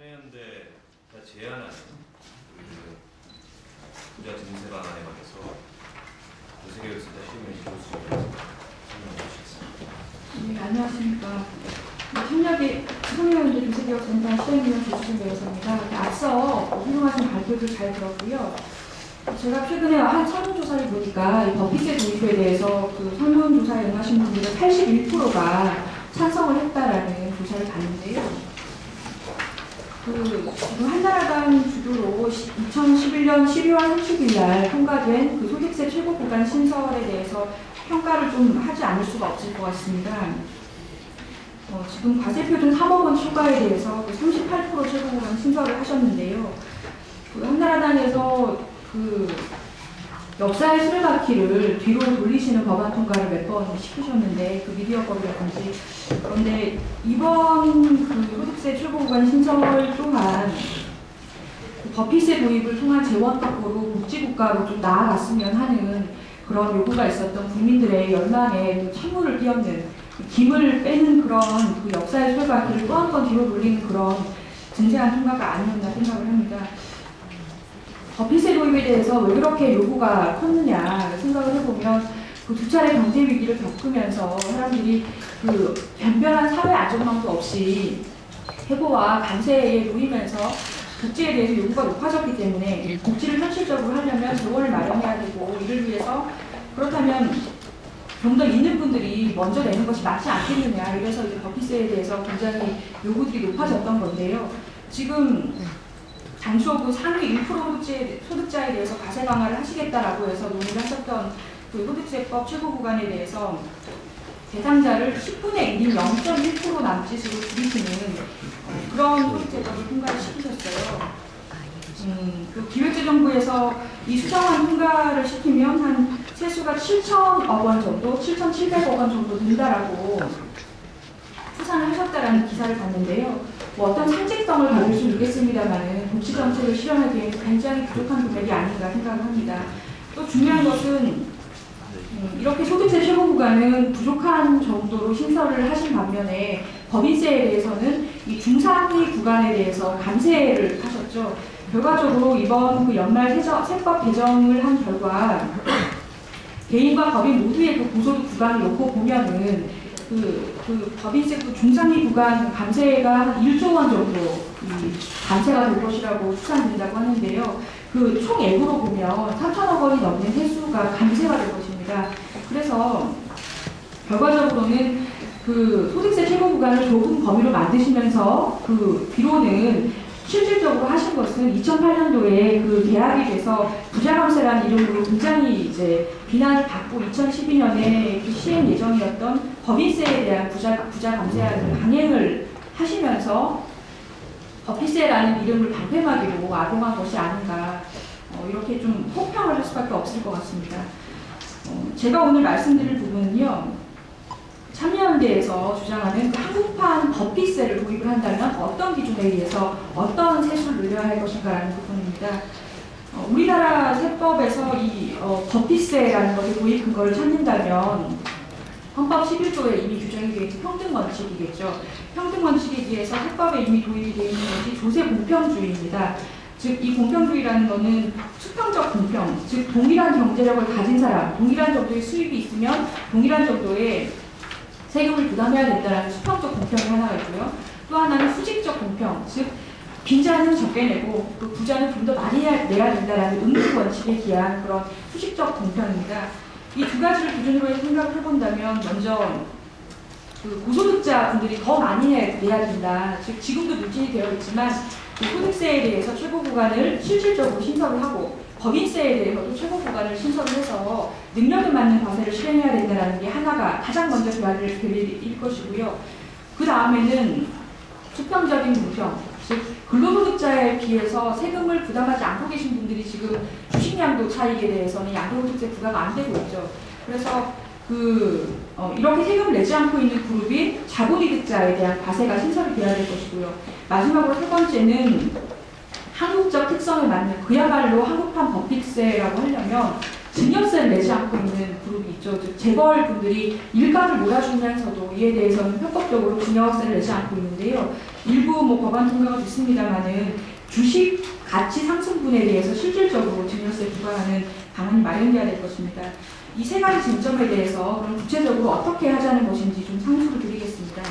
참여연대가 제안하는 부자 증세 방안에 관해서 조세교육센터 시민시 교수님께서 설명해 주시겠습니다. 네, 안녕하십니까. 참여연대 조세교육센터 시행위원 조수진 배우사입니다. 앞서 훌륭하신 발표를 잘 들었고요. 제가 최근에 한 설문조사를 보니까 이 법인세 도입에 대해서 그 설문조사에 응하신 분들의 81%가 찬성을 했다라는 조사를 봤는데요. 지금 한나라당 주도로 2011년 12월 30일 날 통과된 그 소득세 최고 구간 신설에 대해서 평가를 좀 하지 않을 수가 없을 것 같습니다. 지금 과세표준 3억 원 추가에 대해서 38% 최고 구간 신설을 하셨는데요. 한나라당에서 역사의 수레바퀴를 뒤로 돌리시는 법안 통과를 몇 번 시키셨는데 그 미디어법이라든지, 그런데 이번 소득세 최고 구간 신설 또한 법인세 도입을 통한 재원 확보로 복지국가로 좀 나아갔으면 하는 그런 요구가 있었던 국민들의 열망에 찬물을 끼얹는, 김을 빼는 그런 역사의 수레바퀴를 또 한 번 뒤로 돌리는 그런 증세한 통과가 아니었나 생각을 합니다. 법인세 도입에 대해서 왜 그렇게 요구가 컸느냐 생각을 해보면 두 차례 경제 위기를 겪으면서 사람들이 변변한 사회 안전망도 없이 해고와 감세에 놓이면서 복지에 대해서 요구가 높아졌기 때문에 복지를 현실적으로 하려면 재원을 마련해야 되고, 이를 위해서 그렇다면 좀 더 있는 분들이 먼저 내는 것이 맞지 않겠느냐, 이래서 이제 법인세에 대해서 굉장히 요구들이 높아졌던 건데요. 지금 당초 상위 1% 소득자에 대해서 과세 강화를 하시겠다라고 해서 논의를 하셨던 소득세법 최고 구간에 대해서 대상자를 10분의 1인 0.1% 남짓으로 줄이시는 그런 소득세법을 통과를 시키셨어요. 기획재정부에서 이 수정안 통과를 시키면 한 세수가 7천억 원 정도, 7,700억 원 정도 된다라고 추산을 하셨다라는 기사를 봤는데요. 어떤 상징성을 가질 수는 있겠습니다만 복지정책을 실현하기에는 굉장히 부족한 금액이 아닌가 생각을 합니다. 또 중요한 것은 이렇게 소득세 최고 구간은 부족한 정도로 신설을 하신 반면에 법인세에 대해서는 이 중상위 구간에 대해서 감세를 하셨죠. 결과적으로 이번 연말 세법 개정을 한 결과 개인과 법인 모두의 고소득 구간을 놓고 보면은 법인세 중상위 구간 감세가 한 1조 원 정도 감세가 될 것이라고 추산된다고 하는데요. 총액으로 보면 3천억 원이 넘는 세수가 감세가 될 것입니다. 그래서 결과적으로는 소득세 최고 구간을 좁은 범위로 만드시면서 뒤로는 실질적으로 하신 것은 2008년도에 계약이 돼서 부자감세라는 이름으로 굉장히 이제 비난을 받고 2012년에 시행 예정이었던 법인세에 대한 부자감세안을 강행을 하시면서 법인세라는 이름을 방패막이로 악용한 것이 아닌가, 이렇게 좀 혹평을 할 수밖에 없을 것 같습니다. 제가 오늘 말씀드릴 부분은요, 참여연대에서 주장하는 한국판 법인세를 도입을 한다면 어떤 기준에 의해서 어떤 세수를 늘려야 할 것인가라는 부분입니다. 우리나라 세법에서 이 법인세라는 것의 도입 근거를 찾는다면 헌법 11조에 이미 규정이 되어 있는 평등원칙이겠죠. 평등원칙에 의해서 세법에 이미 도입이 되어 있는 것이 조세 공평주의입니다. 즉, 이 공평주의라는 것은 수평적 공평, 즉 동일한 경제력을 가진 사람, 동일한 정도의 수입이 있으면 동일한 정도의 세금을 부담해야 된다는 수평적 공평이 하나가 있고요. 또 하나는 수직적 공평, 즉 빈자는 적게 내고 또 부자는 좀 더 많이 내야 된다는 응급 원칙에 기한 그런 수직적 공평입니다. 이 두 가지를 기준으로 생각을 해본다면 먼저 고소득자 분들이 더 많이 내야 된다. 즉 지금도 누진이 되어 있지만 소득세에 대해서 최고 구간을 실질적으로 신설을 하고 법인세에 대해서도 최고 구간을 신설을 해서 능력에 맞는 과세를 실행해야 된다는 게 하나가 가장 먼저 돼야 될 일일 것이고요. 그 다음에는 수평적인 공평, 즉 근로소득자에 비해서 세금을 부담하지 않고 계신 분들이 지금 주식양도 차익에 대해서는 양도소득세 부과가 안 되고 있죠. 그래서 이렇게 세금을 내지 않고 있는 그룹인 자본이득자에 대한 과세가 신설이 돼야 될 것이고요. 마지막으로 세 번째는 한국적 특성에 맞는 그야말로 한국판 법인세라고 하려면 증여세를 내지 않고 있는 그룹이 있죠. 즉 재벌 분들이 일감을 몰아주면서도 이에 대해서는 편법적으로 증여세를 내지 않고 있는데요. 일부 뭐 법안 통과가 됐습니다만은 주식 가치 상승분에 대해서 실질적으로 증여세 부과하는 방안이 마련돼야 될 것입니다. 이 세 가지 쟁점에 대해서 그럼 구체적으로 어떻게 하자는 것인지 좀 상수를 드리겠습니다.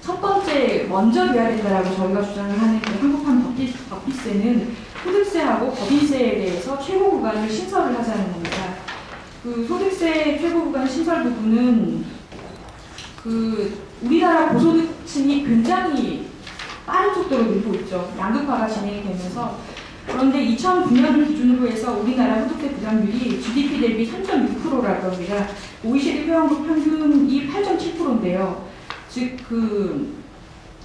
첫 번째, 먼저 돼야 된다라고 저희가 주장을 하는 그 한국판 법비세는 소득세하고 법인세에 대해서 최고 구간을 신설을 하자는 겁니다. 그 소득세 최고 구간 신설 부분은 그 우리나라 고소득층이 굉장히 빠른 속도로 늘고 있죠. 양극화가 진행이 되면서. 그런데 2009년을 기준으로 해서 우리나라 소득세 부담률이 GDP 대비 3.6%라고 합니다. OECD 회원국 평균이 8.7%인데요. 즉 그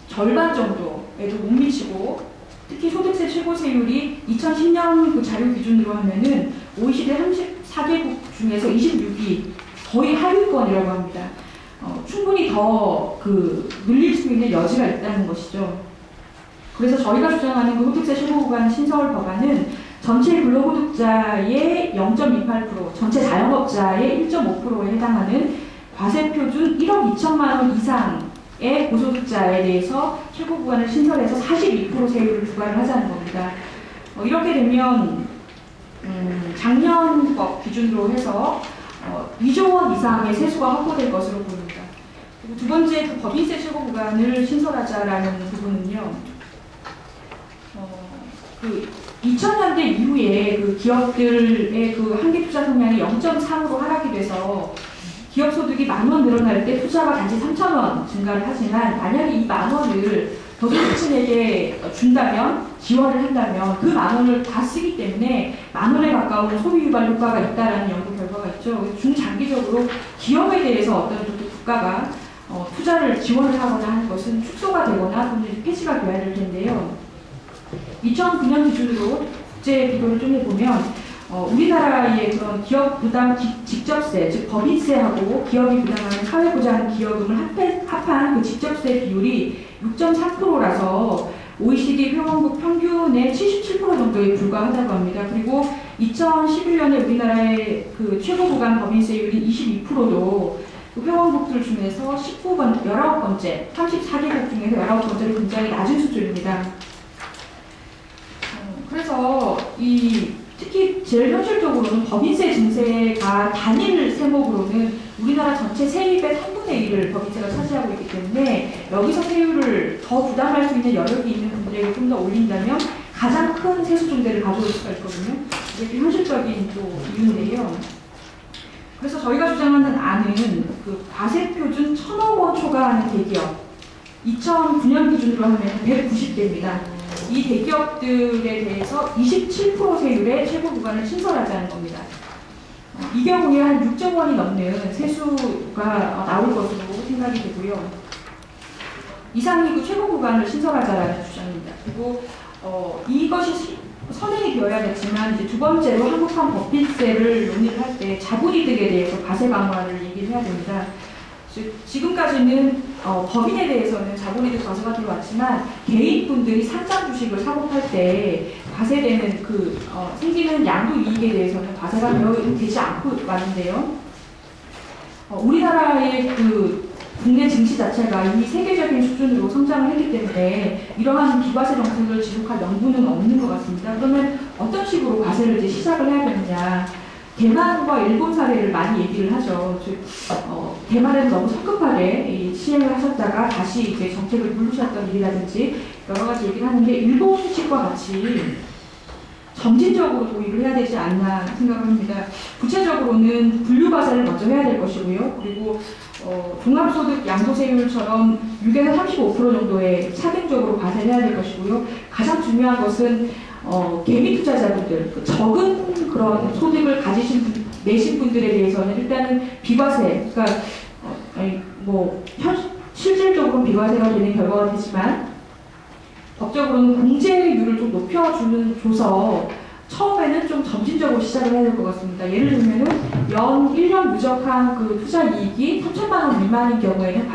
절반 정도에도 못 미치고, 특히 소득세 최고세율이 2010년 그 자료 기준으로 하면은 OECD 34개국 중에서 26위, 거의 하위권이라고 합니다. 충분히 더 늘릴 수 있는 여지가 있다는 것이죠. 그래서 저희가 주장하는 그 소득세 최고 구간 신설 법안은 전체 근로소득자의 0.28%, 전체 자영업자의 1.5%에 해당하는 과세표준 1억 2천만 원 이상의 고소득자에 대해서 최고 구간을 신설해서 42% 세율을 부과를 하자는 겁니다. 이렇게 되면 작년법 기준으로 해서 2조 원 이상의 세수가 확보될 것으로 보입니다. 그리고 두 번째, 그 법인세 최고 구간을 신설하자라는 부분은요. 2000년대 이후에 그 기업들의 그 한계 투자 성향이 0.3으로 하락이 돼서 기업 소득이 10,000원 늘어날 때 투자가 단지 3,000원 증가를 하지만, 만약에 이 10,000원을 저소득층에게 준다면, 지원을 한다면 그 10,000원을 다 쓰기 때문에 10,000원에 가까운 소비 유발 효과가 있다라는 연구 결과가 있죠. 중장기적으로 기업에 대해서 어떤 국가가 투자를 지원을 하거나 하는 것은 축소가 되거나 또는 폐지가 되어야 될 텐데요. 2009년 기준으로 국제 비교를 좀 해보면 우리나라의 그런 기업 부담 직접세, 즉 법인세하고 기업이 부담하는 사회보장 기여금을 합한 그 직접세 비율이 6.3%라서 OECD 회원국 평균의 77% 정도에 불과하다고 합니다. 그리고 2011년에 우리나라의 그 최고 구간 법인세율이 22%도 그 회원국들 중에서 19번째, 34개국 중에서 19번째로 굉장히 낮은 수준입니다. 그래서 특히 제일 현실적으로는 법인세 증세가 단일 세목으로는 우리나라 전체 세입의 3분의 1을 법인세가 차지하고 있기 때문에 여기서 세율을 더 부담할 수 있는 여력이 있는 분들에게 좀 더 올린다면 가장 큰 세수 증대를 가져올 수가 있거든요. 이게 현실적인 또 이유인데요. 그래서 저희가 주장하는 안은 그 과세표준 1,000억 원 초과하는 대기업, 2009년 기준으로 하면 190대입니다. 이 대기업들에 대해서 27% 세율의 최고 구간을 신설하자는 겁니다. 이 경우에 한 6조 원이 넘는 세수가 나올 것으로 생각이 되고요. 이상이 그 최고 구간을 신설하자라는 주장입니다. 그리고 이것이 선행이 되어야겠지만, 이제 두 번째로 한국판 법인세를 논의를 할 때 자본이득에 대해서 과세 강화를 얘기를 해야 됩니다. 지금까지는 법인에 대해서는 자본이득 과세가 들어왔지만, 개인분들이 상장 주식을 사고 팔 때 과세되는 생기는 양도이익에 대해서는 과세가 되지 않고 왔는데요. 우리나라의 그 국내 증시 자체가 이미 세계적인 수준으로 성장을 했기 때문에 이러한 비과세 정책을 지속할 명분은 없는 것 같습니다. 그러면 어떤 식으로 과세를 이제 시작을 해야 되느냐? 대만과 일본 사례를 많이 얘기를 하죠. 즉, 대만에서 너무 성급하게 시행을 하셨다가 다시 이제 정책을 누르셨던 일이라든지 여러 가지 얘기를 하는데, 일본식과 같이 점진적으로 도입을 해야 되지 않나 생각을 합니다. 구체적으로는 분류과세를 먼저 해야 될 것이고요. 그리고 종합소득 양도세율처럼 6에서 35% 정도의 차등적으로 과세를 해야 될 것이고요. 가장 중요한 것은 개미 투자자분들, 적은 그런 소득을 내신 분들에 대해서는 일단은 비과세, 그러니까 실질적으로 비과세가 되는 결과가 되지만 법적으로는 공제율을 좀 높여줘서 처음에는 좀 점진적으로 시작을 해야 될 것 같습니다. 예를 들면은 1년 누적한 그 투자 이익이 3,000만 원 미만인 경우에는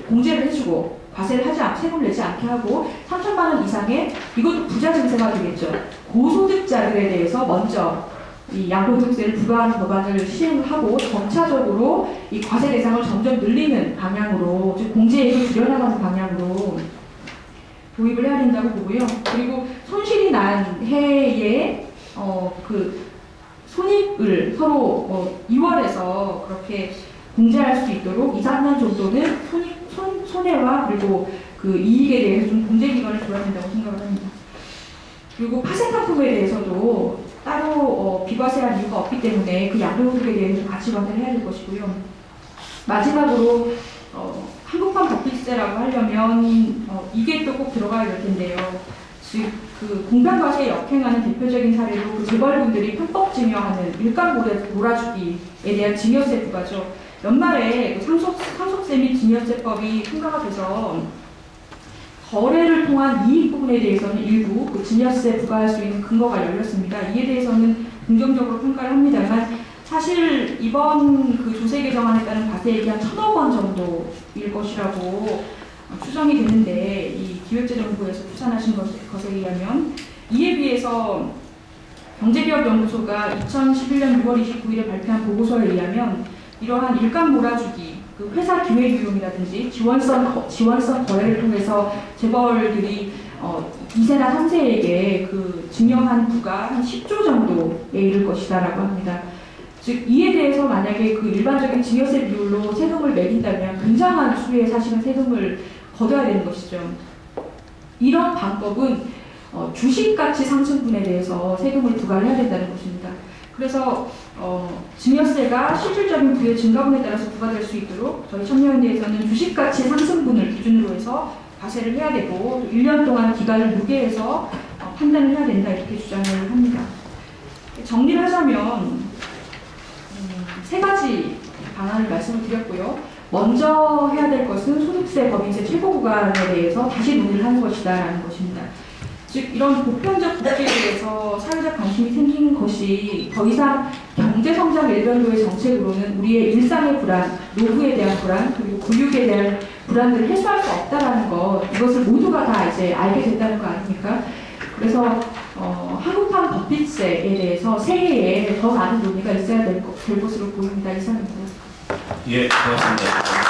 공제를 해주고, 세금을 내지 않게 하고, 3,000만 원 이상의, 이것도 부자 증세가 되겠죠. 고소득자들에 대해서 먼저 이 양도소득세를 부과하는 법안을 시행하고 점차적으로 이 과세 대상을 점점 늘리는 방향으로, 즉 공제액을 줄여나가는 방향으로 도입을 해야 된다고 보고요. 그리고 손실이 난 해에 그 손익을 서로 2월에서 그렇게 공제할 수 있도록 2, 3년 정도는 손해와 그리고 그 이익에 대해서 좀 공제 기간을 둬야 된다고 생각을 합니다. 그리고 파생상품에 대해서도 따로 비과세할 이유가 없기 때문에 그 양도소득에 대해서 같이 관리를 해야 될 것이고요. 마지막으로 한국판 법인세라고 하려면 이게 또 꼭 들어가야 될 텐데요. 즉 그 공평과세에 역행하는 대표적인 사례로 그 재벌분들이 편법 증여하는 일감 몰아주기에 대한 증여세 부과죠. 연말에 그 상속세 및 증여세법이 통과가 돼서 거래를 통한 이익 부분에 대해서는 일부 그 증여세 부과할 수 있는 근거가 열렸습니다. 이에 대해서는 긍정적으로 평가를 합니다만 사실 이번 그 조세 개정안에 따른 과세액이 한 1,000억 원 정도일 것이라고 추정이 되는데, 이 기획재정부에서 추산하신 것에 의하면 이에 비해서 경제기업연구소가 2011년 6월 29일에 발표한 보고서에 의하면 이러한 일감 몰아주기, 그 회사 기획유용이라든지 지원성 거래를 통해서 재벌들이 2세나 3세에게 그 증여한 부가 한 10조 정도에 이를 것이다라고 합니다. 즉 이에 대해서 만약에 그 일반적인 증여세 비율로 세금을 매긴다면 굉장한 수의 사실은 세금을 거둬야 되는 것이죠. 이런 방법은 주식가치 상승분에 대해서 세금을 부과를 해야 된다는 것입니다. 그래서 증여세가 실질적인 부의 증가분에 따라서 부과될 수 있도록 저희 참여연대에서는 주식가치 상승분을 기준으로 해서 과세를 해야 되고, 또 1년 동안 기간을 무게해서 판단을 해야 된다, 이렇게 주장을 합니다. 정리를 하자면 3가지 방안을 말씀을 드렸고요. 먼저 해야 될 것은 소득세, 법인세 최고 구간에 대해서 다시 논의를 하는 것이다라는 것입니다. 즉 이런 보편적 복지에 대해서 사회적 관심이 생긴 것이 더 이상 경제성장 일변도의 정책으로는 우리의 일상의 불안, 노후에 대한 불안, 그리고 교육에 대한 불안들을 해소할 수 없다라는 것, 이것을 모두가 다 이제 알게 된다는 거 아닙니까? 그래서 한국판 법인세에 대해서 새해에 더 많은 논의가 있어야 될 것으로 보입니다. 이상입니다. 예, 고맙습니다.